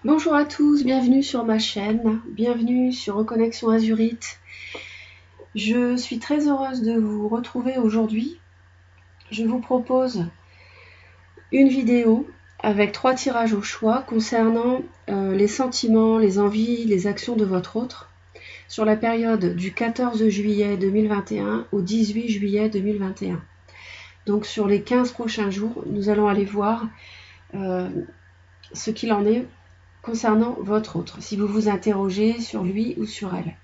Bonjour à tous, bienvenue sur ma chaîne, bienvenue sur Reconnexion Azurite. Je suis très heureuse de vous retrouver aujourd'hui. Je vous propose une vidéo avec 3 tirages au choix concernant les sentiments, les envies, les actions de votre autre sur la période du 14 juillet 2021 au 18 juillet 2021. Donc sur les 15 prochains jours, nous allons aller voir ce qu'il en est concernant votre autre, si vous vous interrogez sur lui ou sur elle.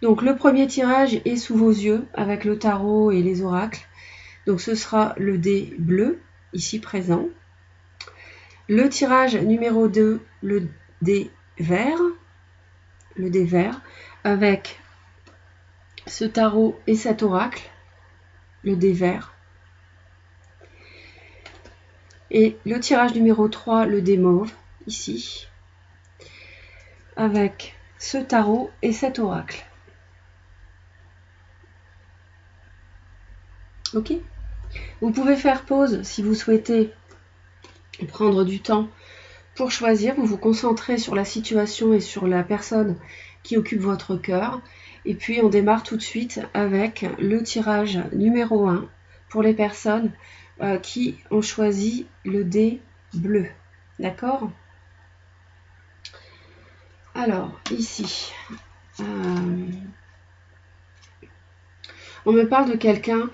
Donc le premier tirage est sous vos yeux avec le tarot et les oracles. Donc ce sera le dé bleu, ici présent. Le tirage numéro 2, le dé vert, avec ce tarot et cet oracle, le dé vert. Et le tirage numéro 3, le dé mauve, ici, avec ce tarot et cet oracle. Ok ? Vous pouvez faire pause si vous souhaitez prendre du temps pour choisir. Vous vous concentrez sur la situation et sur la personne qui occupe votre cœur. Et puis on démarre tout de suite avec le tirage numéro 1 pour les personnes qui ont choisi le dé bleu. D'accord ? Alors, ici, on me parle de quelqu'un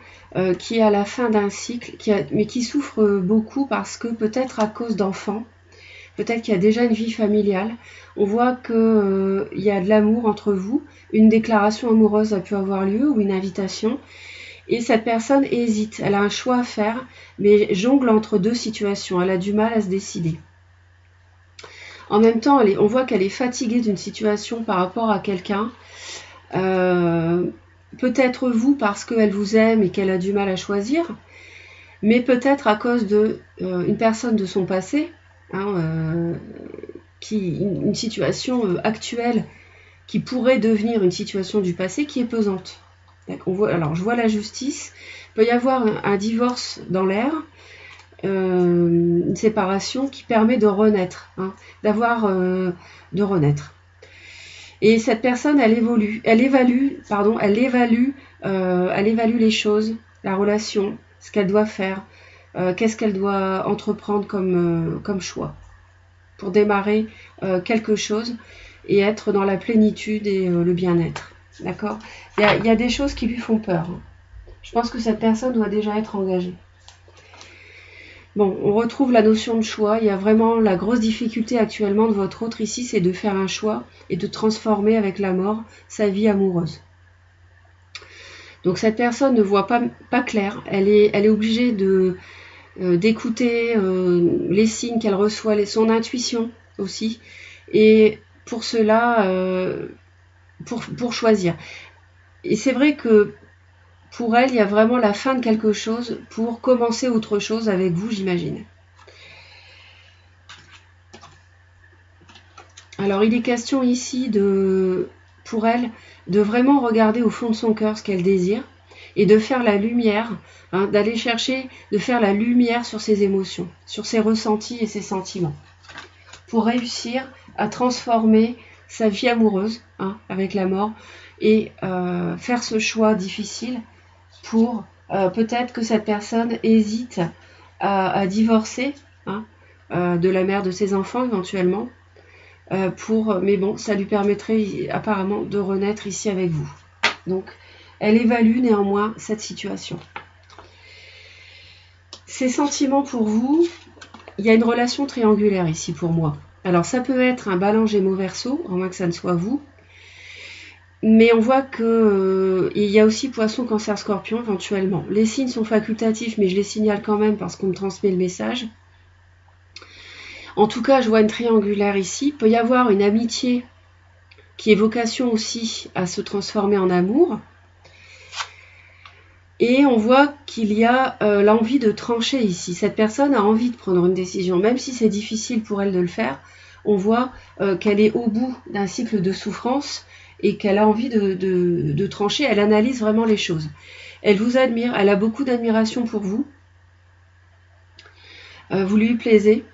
qui est à la fin d'un cycle, mais qui souffre beaucoup parce que peut-être à cause d'enfants, peut-être qu'il y a déjà une vie familiale. On voit qu'il y a de l'amour entre vous, une déclaration amoureuse a pu avoir lieu ou une invitation. Et cette personne hésite, elle a un choix à faire, mais jongle entre deux situations, elle a du mal à se décider. En même temps, on voit qu'elle est fatiguée d'une situation par rapport à quelqu'un. Peut-être vous parce qu'elle vous aime et qu'elle a du mal à choisir, mais peut-être à cause d'une personne de son passé, une situation actuelle qui pourrait devenir une situation du passé qui est pesante. Alors je vois la justice, il peut y avoir un divorce dans l'air, une séparation qui permet de renaître, de renaître. Et cette personne, elle évalue les choses, la relation, ce qu'elle doit faire, qu'est-ce qu'elle doit entreprendre comme choix pour démarrer quelque chose et être dans la plénitude et le bien-être. D'accord ? Il y a des choses qui lui font peur. Je pense que cette personne doit déjà être engagée. Bon, on retrouve la notion de choix. Il y a vraiment la grosse difficulté actuellement de votre autre ici, c'est de faire un choix et de transformer avec la mort sa vie amoureuse. Donc cette personne ne voit pas clair. Elle est obligée d'écouter les signes qu'elle reçoit, son intuition aussi. Et pour cela, pour choisir. Et c'est vrai que pour elle, il y a vraiment la fin de quelque chose pour commencer autre chose avec vous, j'imagine. Alors, il est question ici pour elle de vraiment regarder au fond de son cœur ce qu'elle désire et de faire la lumière, d'aller chercher, de faire la lumière sur ses émotions, sur ses ressentis et ses sentiments, pour réussir à transformer sa vie amoureuse avec la mort et faire ce choix difficile pour peut-être que cette personne hésite à divorcer de la mère de ses enfants éventuellement, mais bon, ça lui permettrait apparemment de renaître ici avec vous. Donc, elle évalue néanmoins cette situation. Ces sentiments pour vous, il y a une relation triangulaire ici pour moi. Alors, ça peut être un Balance Gémeaux-Verseau, à moins que ça ne soit vous. Mais on voit qu'il y a aussi Poisson, Cancer, Scorpion éventuellement. Les signes sont facultatifs, mais je les signale quand même parce qu'on me transmet le message. En tout cas, je vois une triangulaire ici. Il peut y avoir une amitié qui ait vocation aussi à se transformer en amour. Et on voit qu'il y a l'envie de trancher ici. Cette personne a envie de prendre une décision, même si c'est difficile pour elle de le faire. On voit qu'elle est au bout d'un cycle de souffrance et qu'elle a envie de trancher. Elle analyse vraiment les choses. Elle vous admire, elle a beaucoup d'admiration pour vous. Vous lui plaisez.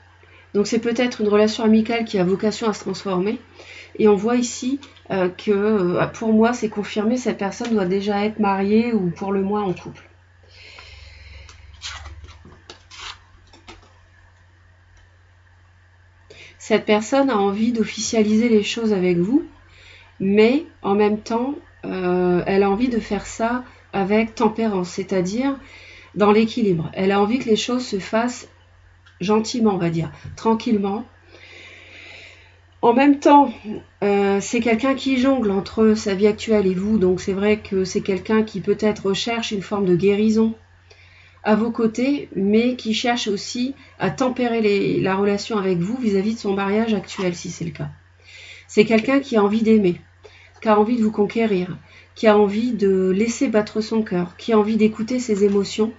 Donc c'est peut-être une relation amicale qui a vocation à se transformer. Et on voit ici que pour moi c'est confirmé, cette personne doit déjà être mariée ou pour le moins en couple. Cette personne a envie d'officialiser les choses avec vous, mais en même temps, elle a envie de faire ça avec tempérance, c'est-à-dire dans l'équilibre. Elle a envie que les choses se fassent gentiment, on va dire, tranquillement. En même temps, c'est quelqu'un qui jongle entre sa vie actuelle et vous, donc c'est vrai que c'est quelqu'un qui peut-être recherche une forme de guérison à vos côtés, mais qui cherche aussi à tempérer la relation avec vous vis-à-vis de son mariage actuel, si c'est le cas. C'est quelqu'un qui a envie d'aimer, qui a envie de vous conquérir, qui a envie de laisser battre son cœur, qui a envie d'écouter ses émotions.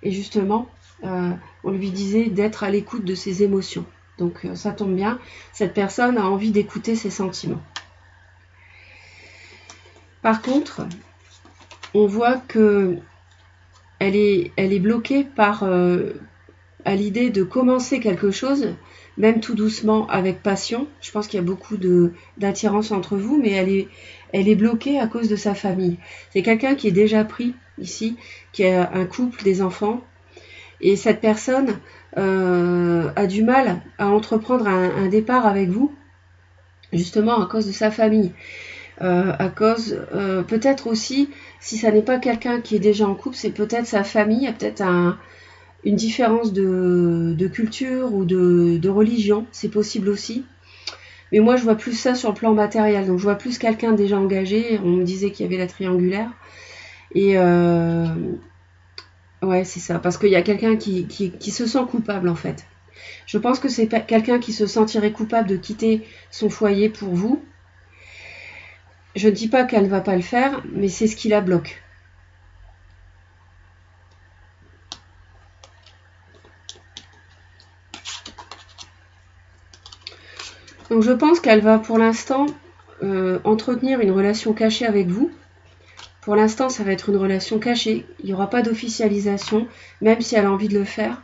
Et justement, on lui disait d'être à l'écoute de ses émotions. Donc ça tombe bien, cette personne a envie d'écouter ses sentiments. Par contre, on voit que elle est bloquée par à l'idée de commencer quelque chose, même tout doucement, avec passion. Je pense qu'il y a beaucoup d'attirance entre vous, mais elle est bloquée à cause de sa famille. C'est quelqu'un qui est déjà pris ici, qui a un couple, des enfants, et cette personne a du mal à entreprendre un départ avec vous, justement à cause de sa famille. À cause, peut-être aussi, si ça n'est pas quelqu'un qui est déjà en couple, c'est peut-être sa famille, il y a peut-être une différence de culture ou de religion, c'est possible aussi. Mais moi, je vois plus ça sur le plan matériel, donc je vois plus quelqu'un déjà engagé, on me disait qu'il y avait la triangulaire, et ouais, c'est ça, parce qu'il y a quelqu'un qui se sent coupable en fait. Je pense que c'est quelqu'un qui se sentirait coupable de quitter son foyer pour vous. Je ne dis pas qu'elle ne va pas le faire, mais c'est ce qui la bloque. Donc je pense qu'elle va pour l'instant entretenir une relation cachée avec vous. Pour l'instant, ça va être une relation cachée. Il n'y aura pas d'officialisation, même si elle a envie de le faire.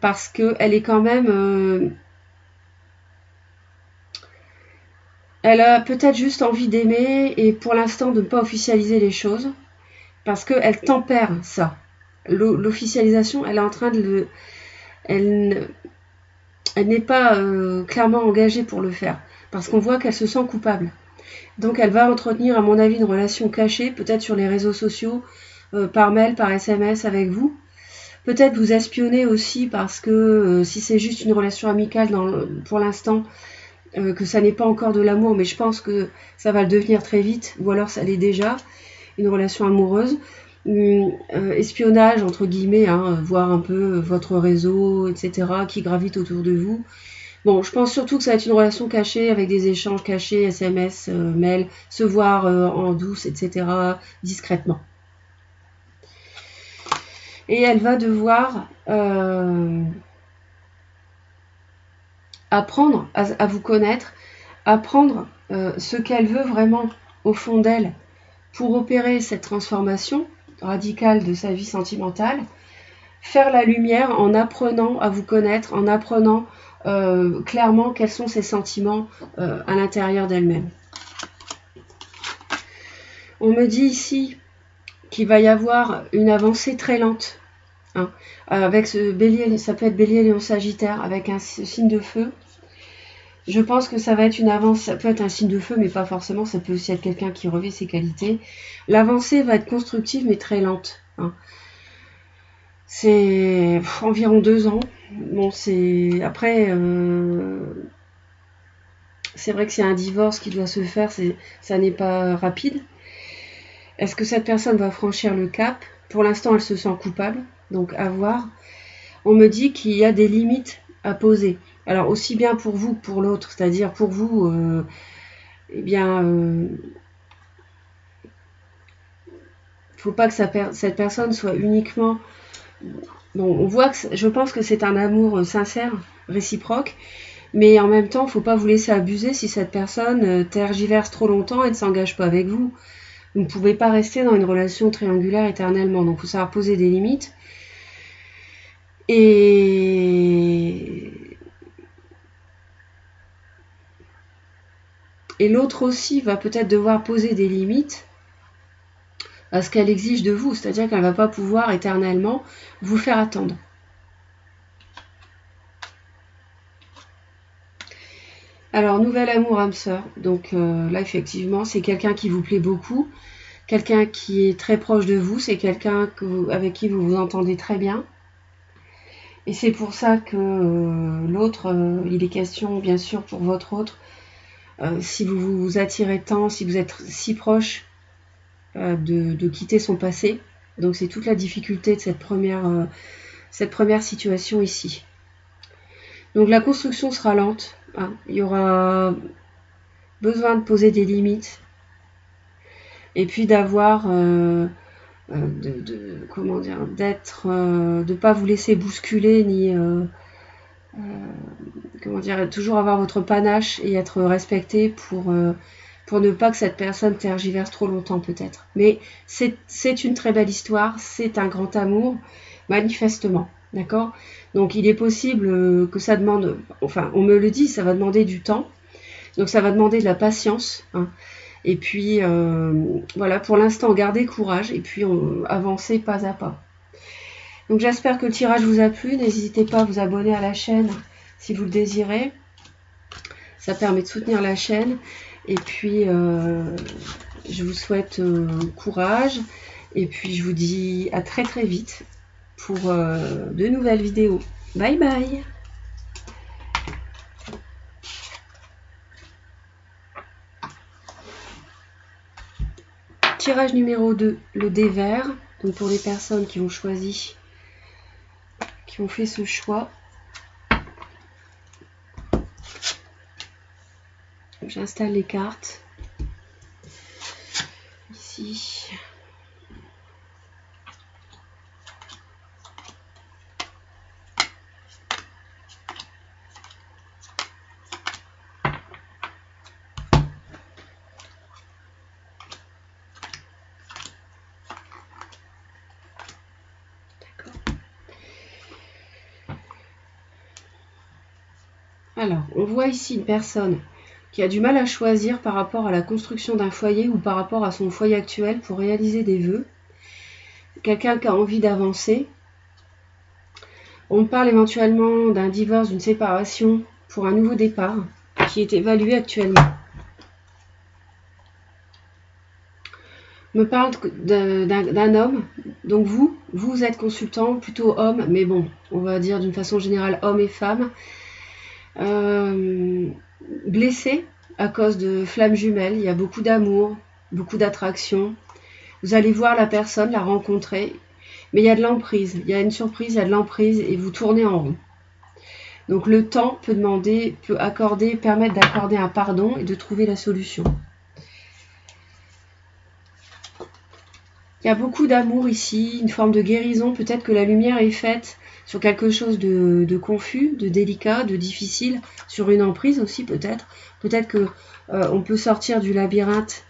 Parce qu'elle est quand même... elle a peut-être juste envie d'aimer et pour l'instant de ne pas officialiser les choses. Parce qu'elle tempère ça. L'officialisation, elle est en train de le... Elle n'est pas clairement engagée pour le faire. Parce qu'on voit qu'elle se sent coupable. Donc elle va entretenir, à mon avis, une relation cachée, peut-être sur les réseaux sociaux, par mail, par SMS avec vous. Peut-être vous espionner aussi parce que si c'est juste une relation amicale pour l'instant, que ça n'est pas encore de l'amour, mais je pense que ça va le devenir très vite, ou alors ça l'est déjà, une relation amoureuse. Espionnage, entre guillemets, hein, voir un peu votre réseau, etc., qui gravite autour de vous. Bon, je pense surtout que ça va être une relation cachée avec des échanges cachés, SMS, mail, se voir en douce, etc., discrètement. Et elle va devoir apprendre à vous connaître, apprendre ce qu'elle veut vraiment au fond d'elle pour opérer cette transformation radicale de sa vie sentimentale, faire la lumière en apprenant à vous connaître, en apprenant clairement quels sont ses sentiments à l'intérieur d'elle-même. On me dit ici qu'il va y avoir une avancée très lente, hein, avec ce bélier, ça peut être bélier, lion, sagittaire, avec un signe de feu. Je pense que ça va être une avancée, ça peut être un signe de feu, mais pas forcément, ça peut aussi être quelqu'un qui revêt ses qualités. L'avancée va être constructive, mais très lente, hein. C'est environ 2 ans. Bon, c'est... Après, c'est vrai que s'il y a un divorce qui doit se faire, ça n'est pas rapide. Est-ce que cette personne va franchir le cap? Pour l'instant, elle se sent coupable, donc à voir. On me dit qu'il y a des limites à poser. Alors, aussi bien pour vous que pour l'autre, c'est-à-dire pour vous, eh bien, faut pas que cette personne soit uniquement... Bon, on voit que je pense que c'est un amour sincère, réciproque, mais en même temps, il ne faut pas vous laisser abuser si cette personne tergiverse trop longtemps et ne s'engage pas avec vous. Vous ne pouvez pas rester dans une relation triangulaire éternellement, donc il faut savoir poser des limites. Et Et l'autre aussi va peut-être devoir poser des limites à ce qu'elle exige de vous, c'est-à-dire qu'elle ne va pas pouvoir éternellement vous faire attendre. Alors, nouvel amour âme sœur, donc là effectivement c'est quelqu'un qui vous plaît beaucoup, quelqu'un qui est très proche de vous, c'est quelqu'un avec qui vous vous entendez très bien. Et c'est pour ça que l'autre, il est question bien sûr pour votre autre, si vous vous attirez tant, si vous êtes si proche, de quitter son passé. Donc c'est toute la difficulté de cette première situation ici. Donc la construction sera lente, hein. Il y aura besoin de poser des limites et puis d'avoir comment dire, de pas vous laisser bousculer ni comment dire, toujours avoir votre panache et être respecté pour ne pas que cette personne tergiverse trop longtemps peut-être. Mais c'est une très belle histoire, c'est un grand amour, manifestement, d'accord? Donc il est possible que ça demande, enfin on me le dit, ça va demander du temps, donc ça va demander de la patience, hein. Et puis voilà, pour l'instant gardez courage et puis avancez pas à pas. Donc j'espère que le tirage vous a plu, n'hésitez pas à vous abonner à la chaîne si vous le désirez, ça permet de soutenir la chaîne. Et puis je vous souhaite courage et puis je vous dis à très très vite pour de nouvelles vidéos. Bye bye. Tirage numéro 2, le dé vert. Donc pour les personnes qui ont choisi, qui ont fait ce choix. J'installe les cartes. Ici. Alors, on voit ici une personne qui a du mal à choisir par rapport à la construction d'un foyer ou par rapport à son foyer actuel pour réaliser des vœux. Quelqu'un qui a envie d'avancer. On parle éventuellement d'un divorce, d'une séparation pour un nouveau départ qui est évalué actuellement. On me parle d'un homme, donc vous êtes consultant, plutôt homme, mais bon, on va dire d'une façon générale homme et femme. Blessé à cause de flammes jumelles, il y a beaucoup d'amour, beaucoup d'attraction. Vous allez voir la personne, la rencontrer, mais il y a de l'emprise, il y a une surprise, il y a de l'emprise et vous tournez en rond. Donc le temps permettre d'accorder un pardon et de trouver la solution. Il y a beaucoup d'amour ici, une forme de guérison, peut-être que la lumière est faite sur quelque chose de confus, de délicat, de difficile, sur une emprise aussi peut-être. Peut-être que on peut sortir du labyrinthe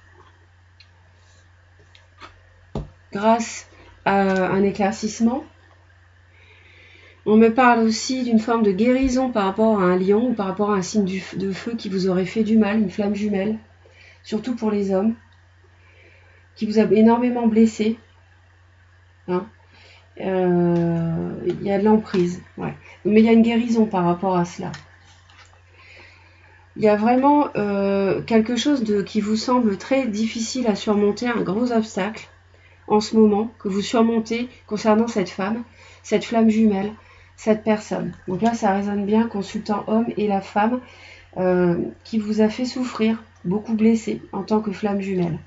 grâce à un éclaircissement. On me parle aussi d'une forme de guérison par rapport à un lion ou par rapport à un signe de feu qui vous aurait fait du mal, une flamme jumelle, surtout pour les hommes, qui vous a énormément blessé. Hein. Il y a de l'emprise, ouais. Mais il y a une guérison par rapport à cela. Il y a vraiment quelque chose qui vous semble très difficile à surmonter, un gros obstacle en ce moment que vous surmontez concernant cette femme, cette flamme jumelle, cette personne. Donc là, ça résonne bien, consultant homme et la femme qui vous a fait souffrir, beaucoup blessé en tant que flamme jumelle.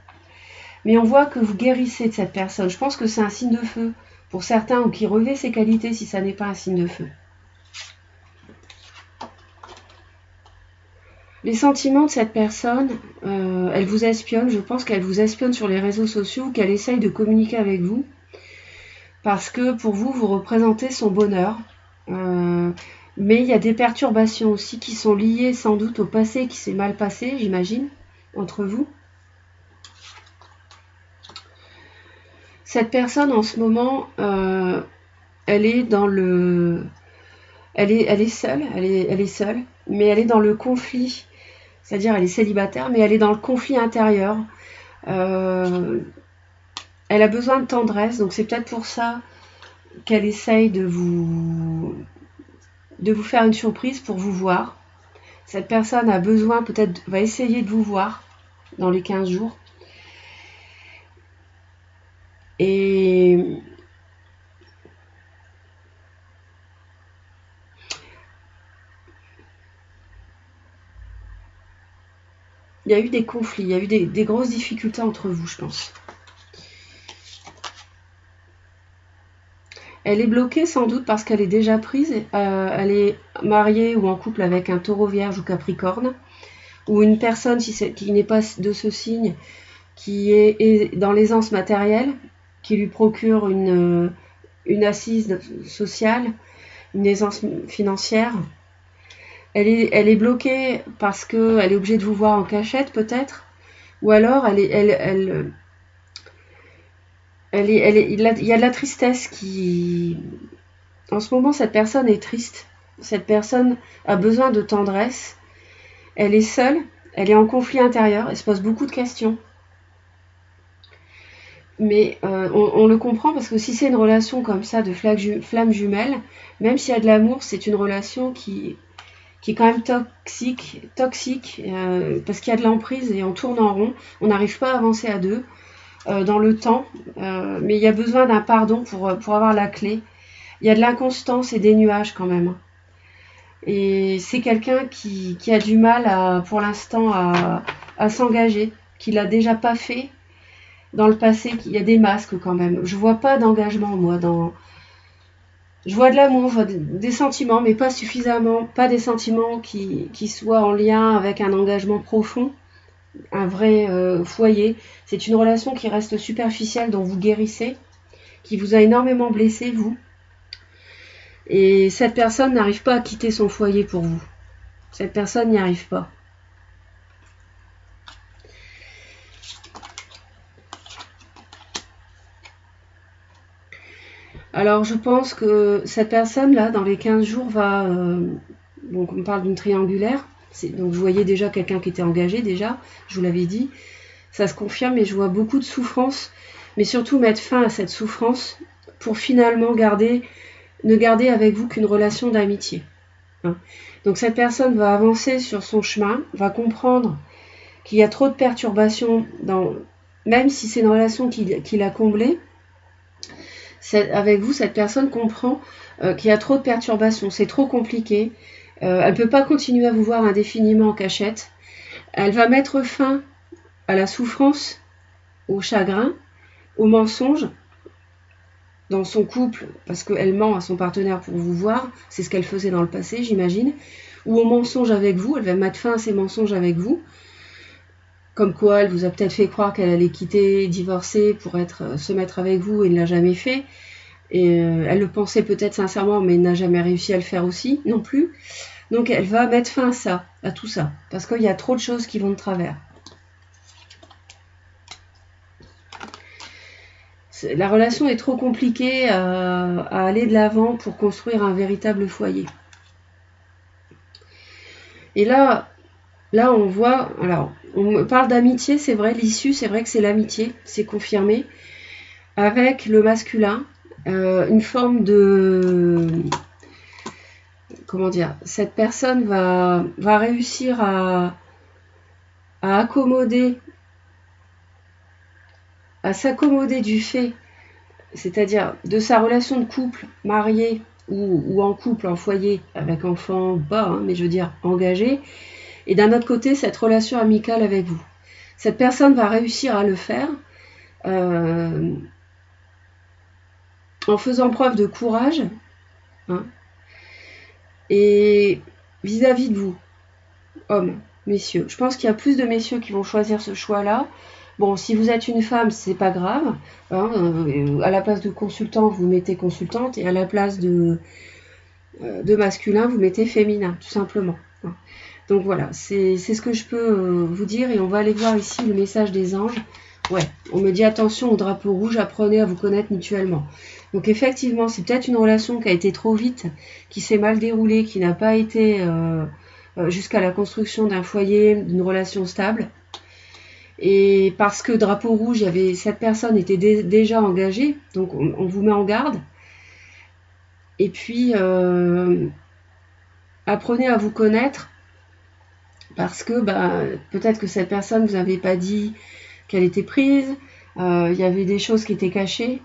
Mais on voit que vous guérissez de cette personne. Je pense que c'est un signe de feu pour certains ou qui revêt ses qualités si ça n'est pas un signe de feu. Les sentiments de cette personne, elle vous espionne. Je pense qu'elle vous espionne sur les réseaux sociaux ou qu'elle essaye de communiquer avec vous. Parce que pour vous, vous représentez son bonheur. Mais il y a des perturbations aussi qui sont liées sans doute au passé qui s'est mal passé, j'imagine, entre vous. Cette personne en ce moment, elle est dans le... Elle est seule, mais elle est dans le conflit c'est-à-dire elle est célibataire, mais elle est dans le conflit intérieur. Elle a besoin de tendresse, donc c'est peut-être pour ça qu'elle essaye de vous faire une surprise pour vous voir. Cette personne a besoin, peut-être, va essayer de vous voir dans les 15 jours. Et il y a eu des conflits, il y a eu des grosses difficultés entre vous, je pense. Elle est bloquée sans doute parce qu'elle est déjà prise. Elle est mariée ou en couple avec un taureau vierge ou capricorne. Ou une personne qui n'est pas de ce signe, qui est dans l'aisance matérielle, qui lui procure une assise sociale, une aisance financière. Elle est bloquée parce qu'elle est obligée de vous voir en cachette peut-être. Ou alors il y a de la tristesse qui... En ce moment, cette personne est triste. Cette personne a besoin de tendresse. Elle est seule. Elle est en conflit intérieur. Elle se pose beaucoup de questions. Mais on le comprend parce que si c'est une relation comme ça de flamme jumelle, même s'il y a de l'amour, c'est une relation qui est quand même toxique parce qu'il y a de l'emprise et on tourne en rond. On n'arrive pas à avancer à deux. Dans le temps, mais il y a besoin d'un pardon pour avoir la clé. Il y a de l'inconstance et des nuages quand même. Et c'est quelqu'un qui a du mal pour l'instant à s'engager, qui l'a déjà pas fait dans le passé. Il y a des masques quand même. Je vois pas d'engagement moi je vois de l'amour, je vois des sentiments, mais pas suffisamment, pas des sentiments qui soient en lien avec un engagement profond. Un vrai foyer. C'est une relation qui reste superficielle, dont vous guérissez, qui vous a énormément blessé, vous. Et cette personne n'arrive pas à quitter son foyer pour vous. Cette personne n'y arrive pas. Alors, je pense que cette personne-là, dans les 15 jours, va... donc, on parle d'une triangulaire. Donc, vous voyez déjà quelqu'un qui était engagé, déjà. Je vous l'avais dit. Ça se confirme, mais je vois beaucoup de souffrance. Mais surtout, mettre fin à cette souffrance pour finalement ne garder avec vous qu'une relation d'amitié. Hein. Donc, cette personne va avancer sur son chemin, va comprendre qu'il y a trop de perturbations, même si c'est une relation qu'il a comblée. Avec vous, cette personne comprend qu'il y a trop de perturbations, c'est trop compliqué. Elle ne peut pas continuer à vous voir indéfiniment en cachette. Elle va mettre fin à la souffrance, au chagrin, au mensonge dans son couple, parce qu'elle ment à son partenaire pour vous voir, c'est ce qu'elle faisait dans le passé, j'imagine, ou au mensonge avec vous, elle va mettre fin à ses mensonges avec vous, comme quoi elle vous a peut-être fait croire qu'elle allait quitter, divorcer pour se mettre avec vous et ne l'a jamais fait. Et elle le pensait peut-être sincèrement, mais n'a jamais réussi à le faire aussi, non plus. Donc elle va mettre fin à tout ça, parce qu'il y a trop de choses qui vont de travers. La relation est trop compliquée à aller de l'avant pour construire un véritable foyer. Et là on voit, alors on parle d'amitié, c'est vrai, l'issue, c'est vrai que c'est l'amitié, c'est confirmé, avec le masculin, une forme de... Comment dire, cette personne va réussir à accommoder, à s'accommoder du fait, c'est-à-dire de sa relation de couple, marié ou en couple, en foyer, avec enfant, mais je veux dire engagé, et d'un autre côté, cette relation amicale avec vous. Cette personne va réussir à le faire en faisant preuve de courage, hein, et vis-à-vis de vous, hommes, messieurs. Je pense qu'il y a plus de messieurs qui vont choisir ce choix-là. Bon, si vous êtes une femme, c'est pas grave. Hein, à la place de consultant, vous mettez consultante, et à la place de masculin, vous mettez féminin, tout simplement. Hein. Donc voilà, c'est ce que je peux vous dire, et on va aller voir ici le message des anges. Ouais, on me dit attention au drapeau rouge, apprenez à vous connaître mutuellement. Donc effectivement, c'est peut-être une relation qui a été trop vite, qui s'est mal déroulée, qui n'a pas été jusqu'à la construction d'un foyer, d'une relation stable. Et parce que drapeau rouge, cette personne était déjà engagée, donc on vous met en garde. Et puis, apprenez à vous connaître, parce que peut-être que cette personne, vous n'avez pas dit qu'elle était prise, il y avait des choses qui étaient cachées,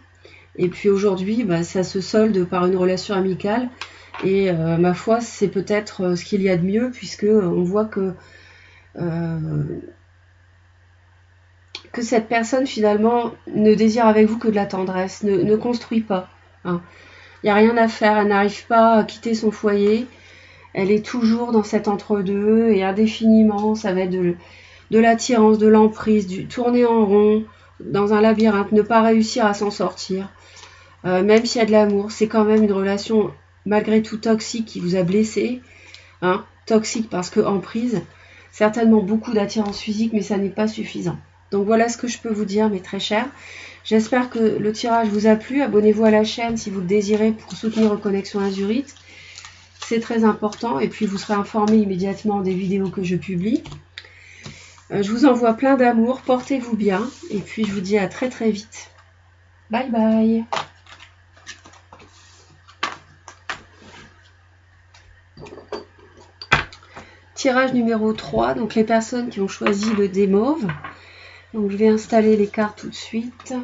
et puis aujourd'hui, ça se solde par une relation amicale, et ma foi, c'est peut-être ce qu'il y a de mieux, puisque on voit que cette personne finalement ne désire avec vous que de la tendresse, ne construit pas. Hein. Il n'y a rien à faire, elle n'arrive pas à quitter son foyer, elle est toujours dans cet entre-deux et indéfiniment, ça va être de l'attirance, de l'emprise, du tourner en rond, dans un labyrinthe, ne pas réussir à s'en sortir. Même s'il y a de l'amour, c'est quand même une relation malgré tout toxique qui vous a blessé. Hein, toxique parce que emprise, certainement beaucoup d'attirance physique, mais ça n'est pas suffisant. Donc voilà ce que je peux vous dire, mes très chers. J'espère que le tirage vous a plu. Abonnez-vous à la chaîne si vous le désirez pour soutenir Reconnexion Azurite. C'est très important. Et puis vous serez informé immédiatement des vidéos que je publie. Je vous envoie plein d'amour. Portez-vous bien. Et puis je vous dis à très très vite. Bye bye. Tirage numéro 3. Donc les personnes qui ont choisi le dé mauve. Donc je vais installer les cartes tout de suite.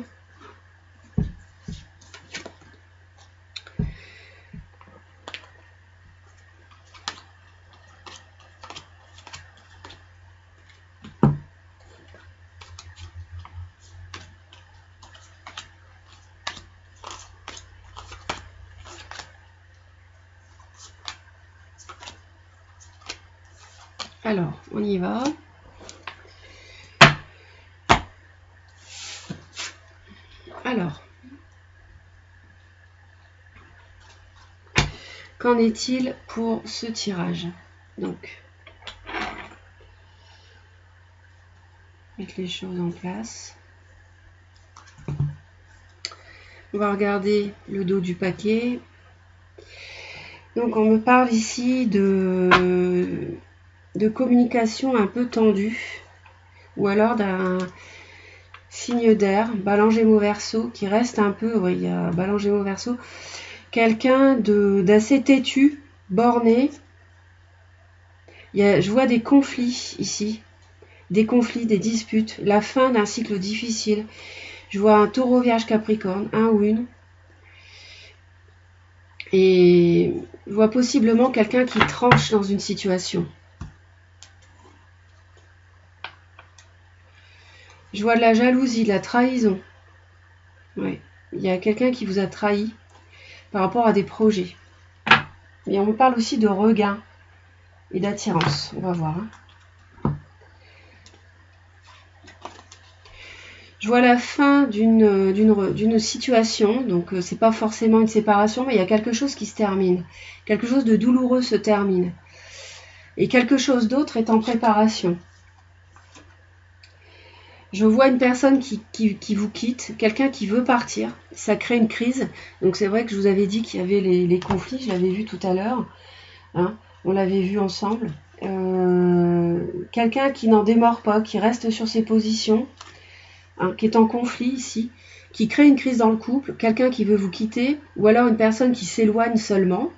Alors, on y va. Alors, qu'en est-il pour ce tirage? Donc, mettre les choses en place. On va regarder le dos du paquet. Donc, on me parle ici de communication un peu tendue, ou alors d'un signe d'air, Balance Gémeaux Verseau, qui reste un peu, oui, il y a Balance Gémeaux Verseau, quelqu'un d'assez têtu, borné. Je vois des conflits ici, des conflits, des disputes, la fin d'un cycle difficile. Je vois un taureau, vierge, capricorne, un ou une. Et je vois possiblement quelqu'un qui tranche dans une situation. Je vois de la jalousie, de la trahison. Ouais. Il y a quelqu'un qui vous a trahi par rapport à des projets. Et on me parle aussi de regain et d'attirance. On va voir. Je vois la fin d'une situation. Donc, c'est pas forcément une séparation, mais il y a quelque chose qui se termine. Quelque chose de douloureux se termine. Et quelque chose d'autre est en préparation. Je vois une personne qui vous quitte, quelqu'un qui veut partir, ça crée une crise. Donc c'est vrai que je vous avais dit qu'il y avait les conflits, je l'avais vu tout à l'heure, hein, on l'avait vu ensemble. Quelqu'un qui n'en démord pas, qui reste sur ses positions, hein, qui est en conflit ici, qui crée une crise dans le couple, quelqu'un qui veut vous quitter, ou alors une personne qui s'éloigne seulement,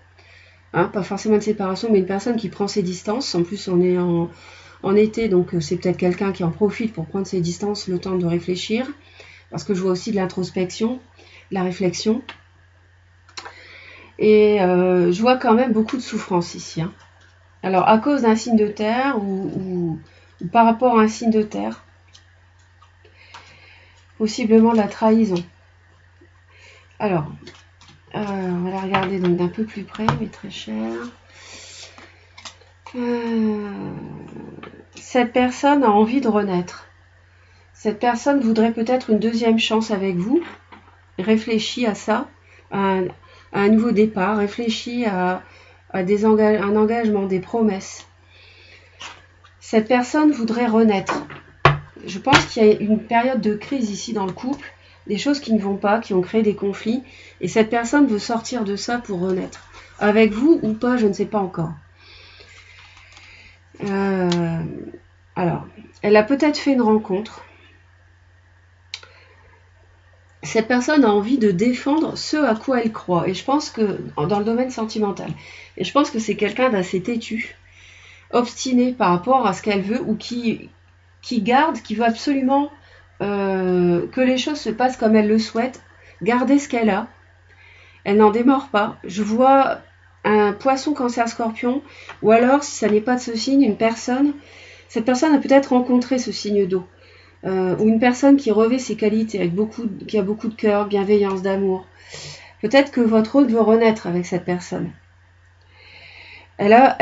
hein, pas forcément une séparation, mais une personne qui prend ses distances. En plus on est en été, donc c'est peut-être quelqu'un qui en profite pour prendre ses distances, le temps de réfléchir, parce que je vois aussi de l'introspection, de la réflexion. Et je vois quand même beaucoup de souffrance ici. Hein. Alors, à cause d'un signe de terre ou par rapport à un signe de terre, possiblement de la trahison. Alors, on va la regarder donc d'un peu plus près, mais très cher. Cette personne a envie de renaître. Cette personne voudrait peut-être une deuxième chance avec vous. Réfléchit à ça, à un nouveau départ. Réfléchit à un engagement, des promesses. Cette personne voudrait renaître. Je pense qu'il y a une période de crise ici dans le couple, des choses qui ne vont pas, qui ont créé des conflits. Et cette personne veut sortir de ça pour renaître. Avec vous ou pas, je ne sais pas encore. Alors, elle a peut-être fait une rencontre. Cette personne a envie de défendre ce à quoi elle croit. Et je pense que, dans le domaine sentimental, et je pense que c'est quelqu'un d'assez têtu, obstiné par rapport à ce qu'elle veut, ou qui garde, qui veut absolument que les choses se passent comme elle le souhaite, garder ce qu'elle a. Elle n'en démord pas. Je vois un poisson, cancer, scorpion, ou alors, si ça n'est pas de ce signe, une personne. Cette personne a peut-être rencontré ce signe d'eau, ou une personne qui revêt ses qualités, qui a beaucoup de cœur, bienveillance, d'amour. Peut-être que votre hôte veut renaître avec cette personne. Elle a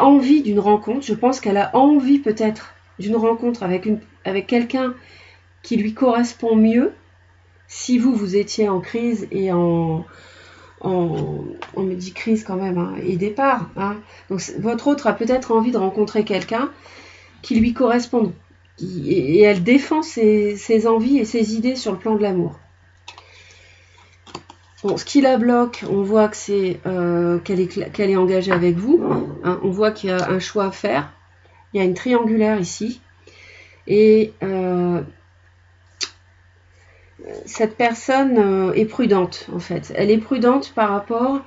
envie d'une rencontre. Je pense qu'elle a envie peut-être d'une rencontre avec quelqu'un qui lui correspond mieux. Si vous étiez en crise et on me dit crise quand même, hein, et départ. Hein. Donc votre autre a peut-être envie de rencontrer quelqu'un qui lui corresponde. Et elle défend ses envies et ses idées sur le plan de l'amour. Bon, ce qui la bloque, on voit que c'est qu'elle est engagée avec vous. Hein, on voit qu'il y a un choix à faire. Il y a une triangulaire ici. Et cette personne est prudente, en fait. Elle est prudente par rapport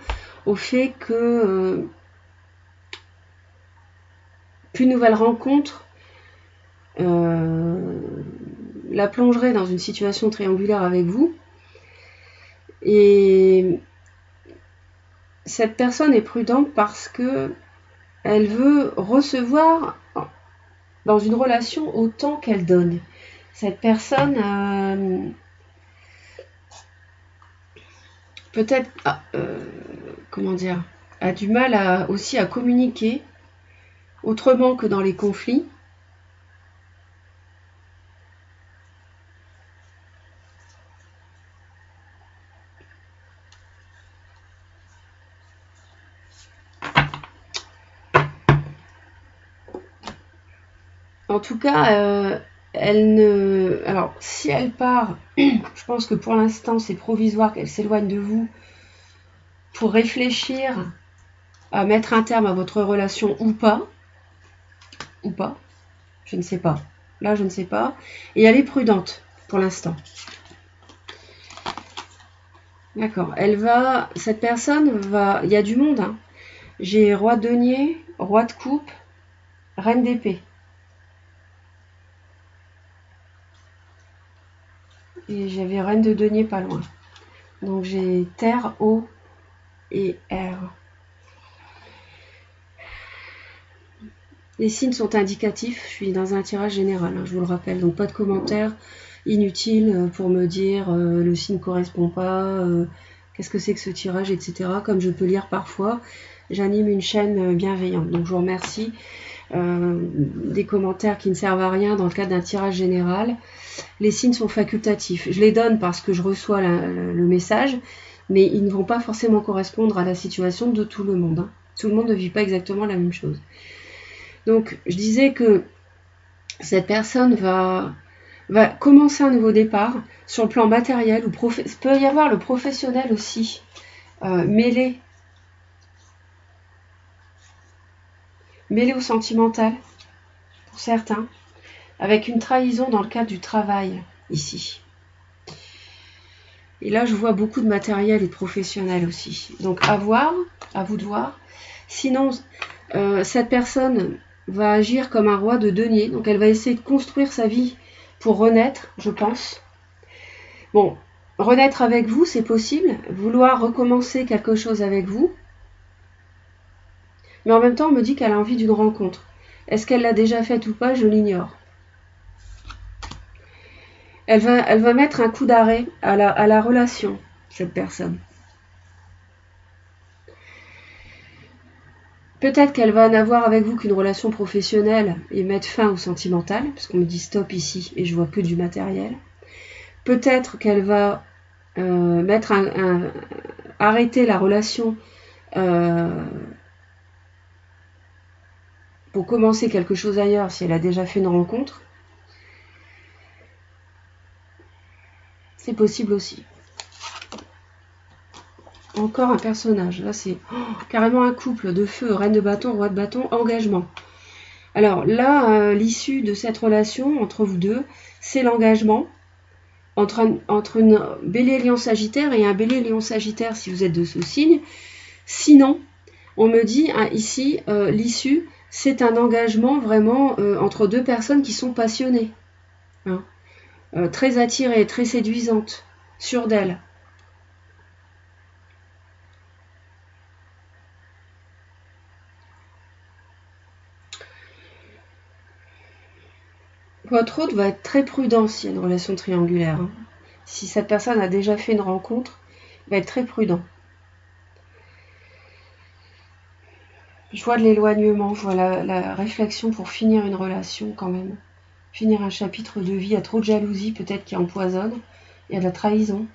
au fait que qu'une nouvelle rencontre la plongerait dans une situation triangulaire avec vous. Et cette personne est prudente parce que elle veut recevoir dans une relation autant qu'elle donne. Cette personne peut-être comment dire, a du mal aussi à communiquer autrement que dans les conflits. En tout cas, elle ne... Alors, si elle part, je pense que pour l'instant, c'est provisoire qu'elle s'éloigne de vous pour réfléchir à mettre un terme à votre relation ou pas. Ou pas. Je ne sais pas. Là, je ne sais pas. Et elle est prudente pour l'instant. D'accord. Cette personne va... Il y a du monde. Hein. J'ai roi de denier, roi de coupe, reine d'épée. Et j'avais reine de denier pas loin. Donc j'ai terre, eau et air. Les signes sont indicatifs. Je suis dans un tirage général, hein, je vous le rappelle. Donc pas de commentaires inutiles pour me dire le signe ne correspond pas, qu'est-ce que c'est que ce tirage, etc. Comme je peux lire parfois. J'anime une chaîne bienveillante. Donc je vous remercie des commentaires qui ne servent à rien dans le cadre d'un tirage général. Les signes sont facultatifs. Je les donne parce que je reçois le message, mais ils ne vont pas forcément correspondre à la situation de tout le monde. Hein. Tout le monde ne vit pas exactement la même chose. Donc, je disais que cette personne va commencer un nouveau départ sur le plan matériel, ou il peut y avoir le professionnel aussi, mêlé au sentimental, pour certains, avec une trahison dans le cadre du travail, ici. Et là, je vois beaucoup de matériel et de professionnel aussi. Donc, à voir, à vous de voir. Sinon, cette personne va agir comme un roi de denier. Donc, elle va essayer de construire sa vie pour renaître, je pense. Bon, renaître avec vous, c'est possible. Vouloir recommencer quelque chose avec vous. Mais en même temps, on me dit qu'elle a envie d'une rencontre. Est-ce qu'elle l'a déjà faite ou pas? Je l'ignore. Elle va mettre un coup d'arrêt à la relation, cette personne. Peut-être qu'elle va n'avoir avec vous qu'une relation professionnelle et mettre fin au sentimental, parce qu'on me dit stop ici et je vois que du matériel. Peut-être qu'elle va arrêter la relation pour commencer quelque chose ailleurs si elle a déjà fait une rencontre. C'est possible aussi. encore un personnage. Là, c'est carrément un couple de feu, reine de bâton, roi de bâton, engagement. Alors là, l'issue de cette relation entre vous deux, c'est l'engagement entre une bélier lion sagittaire et un bélier lion sagittaire si vous êtes de ce signe. Sinon, on me dit ici, l'issue, c'est un engagement vraiment entre deux personnes qui sont passionnées. Hein, très attirées, très séduisantes, sûres d'elles. Votre hôte va être très prudent s'il y a une relation triangulaire. Hein. Si cette personne a déjà fait une rencontre, il va être très prudent. Je vois de l'éloignement, je vois la réflexion pour finir une relation quand même. Finir un chapitre de vie, il y a trop de jalousie peut-être qui empoisonne, il y a de la trahison.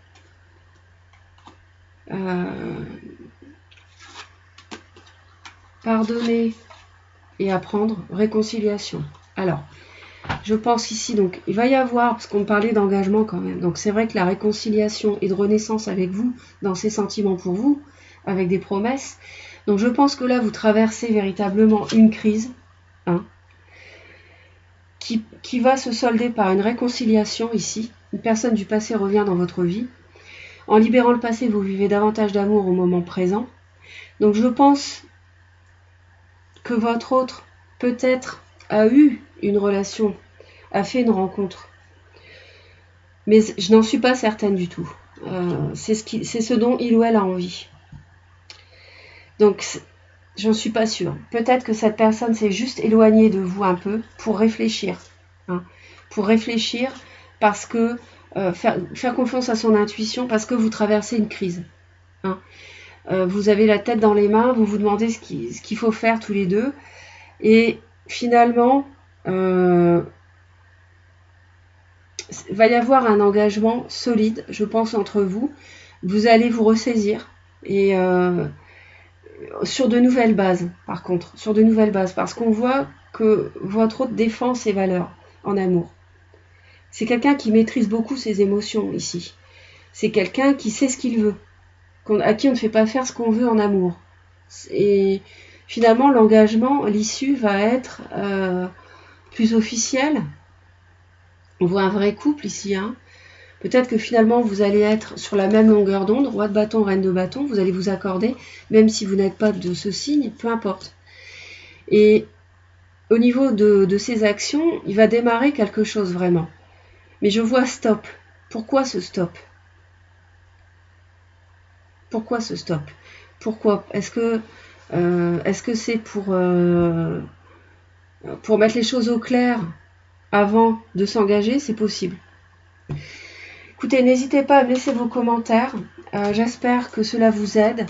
Pardonner et apprendre, réconciliation. Alors, je pense ici, donc, il va y avoir, parce qu'on parlait d'engagement quand même, donc c'est vrai que la réconciliation et de renaissance avec vous, dans ces sentiments pour vous, avec des promesses, donc je pense que là, vous traversez véritablement une crise, hein, qui va se solder par une réconciliation ici. Une personne du passé revient dans votre vie. En libérant le passé, vous vivez davantage d'amour au moment présent. Donc je pense que votre autre, peut-être, a eu une relation, a fait une rencontre. Mais je n'en suis pas certaine du tout. C'est ce dont il ou elle a envie. Donc, j'en suis pas sûre. Peut-être que cette personne s'est juste éloignée de vous un peu pour réfléchir. Hein, pour réfléchir parce que faire confiance à son intuition parce que vous traversez une crise. Hein. Vous avez la tête dans les mains, vous vous demandez ce qu'il faut faire tous les deux. Et finalement, va y avoir un engagement solide, je pense, entre vous. Vous allez vous ressaisir. Et sur de nouvelles bases, par contre. Sur de nouvelles bases. Parce qu'on voit que votre autre défend ses valeurs en amour. C'est quelqu'un qui maîtrise beaucoup ses émotions ici. C'est quelqu'un qui sait ce qu'il veut. À qui on ne fait pas faire ce qu'on veut en amour. Et finalement, l'engagement, l'issue va être plus officielle. On voit un vrai couple ici. Hein. Peut-être que finalement, vous allez être sur la même longueur d'onde, roi de bâton, reine de bâton, vous allez vous accorder, même si vous n'êtes pas de ce signe, peu importe. Et au niveau de ces actions, il va démarrer quelque chose vraiment. Mais je vois stop. Pourquoi ce stop ? Pourquoi ce stop ? Pourquoi ? Est-ce que c'est pour mettre les choses au clair avant de s'engager ? C'est possible. Écoutez, n'hésitez pas à me laisser vos commentaires. J'espère que cela vous aide.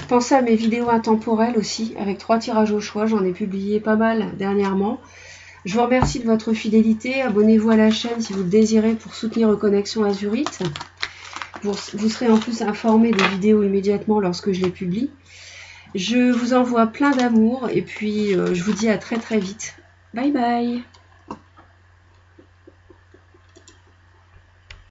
Pensez à mes vidéos intemporelles aussi, avec 3 tirages au choix. J'en ai publié pas mal dernièrement. Je vous remercie de votre fidélité. Abonnez-vous à la chaîne si vous le désirez pour soutenir Reconnexion Azurite. Vous serez en plus informé des vidéos immédiatement lorsque je les publie. Je vous envoie plein d'amour et puis je vous dis à très très vite. Bye bye.